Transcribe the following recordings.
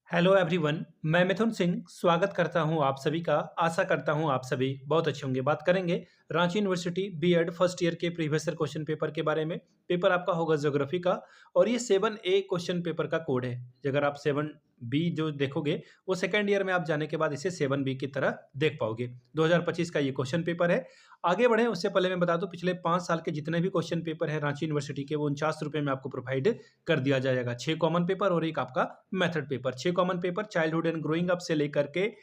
Hello everyone, मैं मिथुन सिंह स्वागत करता हूं आप सभी का। आशा करता हूं आप सभी बहुत अच्छे होंगे। बात करेंगे Ranchi university B Ed first year के प्रीवियस ईयर क्वेश्चन पेपर के बारे में। पेपर आपका होगा ज्योग्राफी का और ये 7A क्वेश्चन पेपर का कोड है। अगर आप 7B जो देखोगे वो सेकेंड ईयर में आप जाने के बाद इसे 7B की तरह देख पाओगे। 2025 का ये क्वेश्चन पेपर है। आगे बढ़े उससे पहले मैं बता दूं, पिछले 5 साल के जितने भी क्वेश्चन पेपर है रांची यूनिवर्सिटी के वो 49 रुपये में आपको प्रोवाइड कर दिया जाएगा। 6 कॉमन पेपर और एक आपका method paper. 6 common paper childhood and growing up से लेकर के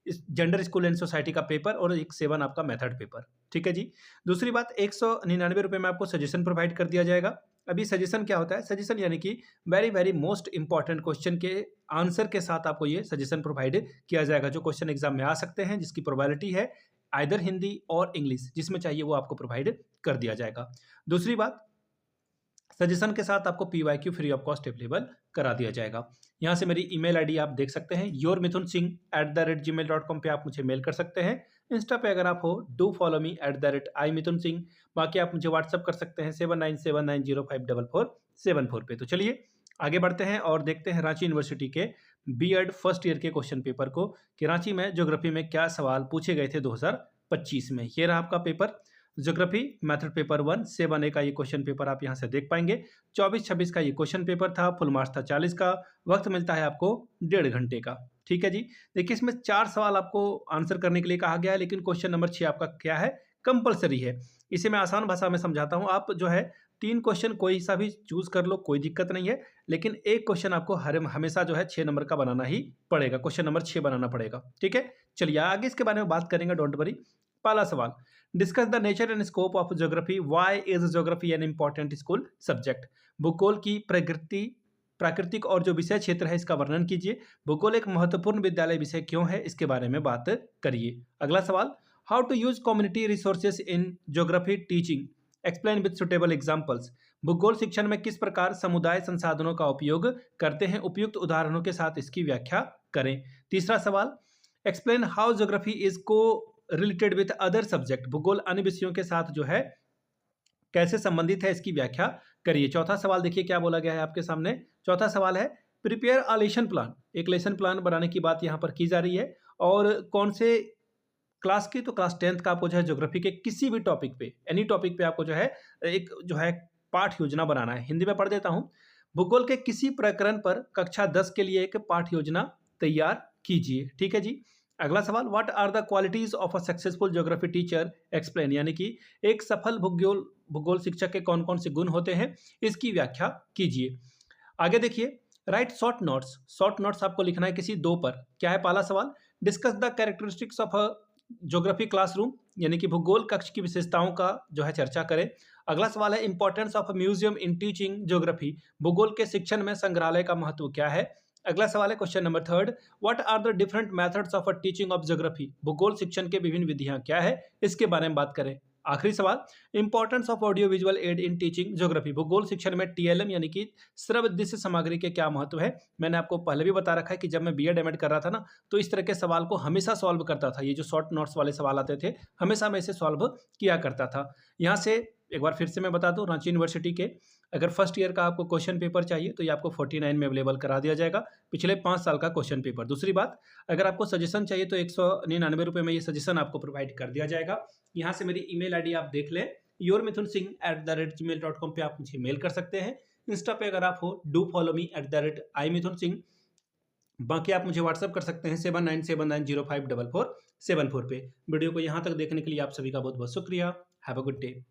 इस जेंडर स्कूल एंड सोसाइटी का पेपर और एक 7 आपका मेथड पेपर। ठीक है जी। दूसरी बात, 199 रुपये में आपको सजेशन प्रोवाइड कर दिया जाएगा। अभी सजेशन क्या होता है? सजेशन यानी कि very very most important question के आंसर के साथ आपको ये सजेशन प्रोवाइड किया जाएगा, जो क्वेश्चन एग्जाम में आ सकते हैं, जिसकी प्रोबेबिलिटी है आइदर हिंदी और इंग्लिश, जिसमें चाहिए वो आपको प्रोवाइड कर दिया जाएगा। दूसरी बात, सजेशन के साथ आपको PYQ free of cost available करा दिया जाएगा। यहाँ से मेरी ईमेल आईडी आप देख सकते हैं, yourmithunSingh@gmail.com पे आप मुझे मेल कर सकते हैं। इंस्टा पे अगर आप हो डू फॉलो मी @iMithunSingh। बाकी आप मुझे व्हाट्सअप कर सकते हैं 7979054474 पे। तो चलिए आगे बढ़ते हैं और देखते हैं रांची यूनिवर्सिटी के बीएड फर्स्ट ईयर के क्वेश्चन पेपर को, कि रांची में ज्योग्राफी में क्या सवाल पूछे गए थे 2025 में। ये रहा आपका paper geography method paper 1 7A का ये क्वेश्चन पेपर आप यहाँ से देख पाएंगे। 24-26 का ये क्वेश्चन पेपर था। फुल मार्क्स था 40 का। वक्त मिलता है आपको 1.5 घंटे का। ठीक है जी। देखिए, इसमें 4 सवाल आपको आंसर करने के लिए कहा गया है, लेकिन क्वेश्चन नंबर 6 आपका क्या है? कंपलसरी है। इसे मैं आसान भाषा में समझाता हूँ। आप जो है 3 क्वेश्चन कोई सा भी चूज कर लो, कोई दिक्कत नहीं है, लेकिन एक क्वेश्चन आपको हमेशा जो है 6 नंबर का बनाना ही पड़ेगा। क्वेश्चन नंबर 6 बनाना पड़ेगा। ठीक है, चलिए आगे इसके बारे में बात करेंगे, डोंट वरी। पहला सवाल, discuss the nature and scope of geography, why is geography an important school subject. भूगोल की प्राकृतिक और जो विषय क्षेत्र है इसका वर्णन कीजिए। भूगोल एक महत्वपूर्ण विद्यालय विषय क्यों है, इसके बारे में बात करिए। अगला सवाल, how to use community resources in geography teaching, explain with suitable examples. भूगोल शिक्षण में किस प्रकार समुदाय संसाधनों का उपयोग करते हैं, उपयुक्त उदाहरणों के साथ इसकी व्याख्या करें। तीसरा सवाल, एक्सप्लेन हाउ ज्योग्राफी इज को रिलेटेड विथ अदर सब्जेक्ट। भूगोल अन्य विषयों के साथ जो है कैसे संबंधित है, इसकी व्याख्या करिए। चौथा सवाल देखिए क्या बोला गया है आपके सामने। चौथा सवाल है, प्रिपेयर अ लेसन प्लान। एक लेसन प्लान बनाने की बात यहाँ पर की जा रही है, और कौन से क्लास की? तो क्लास 10th का आपको जो है ज्योग्राफी के किसी भी टॉपिक पे, एनी टॉपिक पे आपको जो है एक जो है पाठ योजना बनाना है। हिंदी में पढ़ देता हूँ। भूगोल के किसी प्रकरण पर कक्षा 10 के लिए एक पाठ योजना तैयार कीजिए। ठीक है जी। अगला सवाल, what are the qualities of a successful geography teacher, explain. यानी कि एक सफल भूगोल शिक्षक के कौन कौन से गुण होते हैं, इसकी व्याख्या कीजिए। आगे देखिए, right short notes. Short notes आपको लिखना है किसी 2 पर। क्या है पहला सवाल? Discuss the characteristics of a geography classroom, यानी कि भूगोल कक्ष की विशेषताओं का जो है चर्चा करें। अगला सवाल है, importance of museum in teaching geography. भूगोल के शिक्षण में संग्रहालय का महत्व क्या है। अगला सवाल है question number 3, what are the different methods of teaching of geography. भूगोल शिक्षण के विभिन्न विधियां क्या है, इसके बारे में बात करें। आखिरी सवाल, importance of audio visual add in teaching geography. भूगोल शिक्षण में टीएलएम यानी कि श्रव्य दृश्य सामग्री के क्या महत्व है। मैंने आपको पहले भी बता रखा है कि जब मैं बीएड एमएड कर रहा था ना, तो इस तरह के सवाल को हमेशा सॉल्व करता था। ये जो शॉर्ट नोट्स वाले सवाल आते थे, हमेशा मैं इसे सॉल्व किया करता था। यहाँ से एक बार फिर से मैं बता दूं, रांची यूनिवर्सिटी के अगर फर्स्ट ईयर का आपको क्वेश्चन पेपर चाहिए तो ये आपको 49 में अवेलेबल करा दिया जाएगा, पिछले 5 साल का क्वेश्चन पेपर। दूसरी बात, अगर आपको सजेशन चाहिए तो 199 रुपये में ये सजेशन आपको प्रोवाइड कर दिया जाएगा। यहाँ से मेरी ईमेल आईडी आप देख लें, yourmithunSingh@gmail.com पे आप मुझे मेल कर सकते हैं। इंस्टा पे अगर आप हो डू फॉलो मी @iMithunSingh। बाकी आप मुझे व्हाट्सअप कर सकते हैं 7979054474 पे। वीडियो को यहाँ तक देखने के लिए आप सभी का बहुत बहुत शुक्रिया। Have a good day.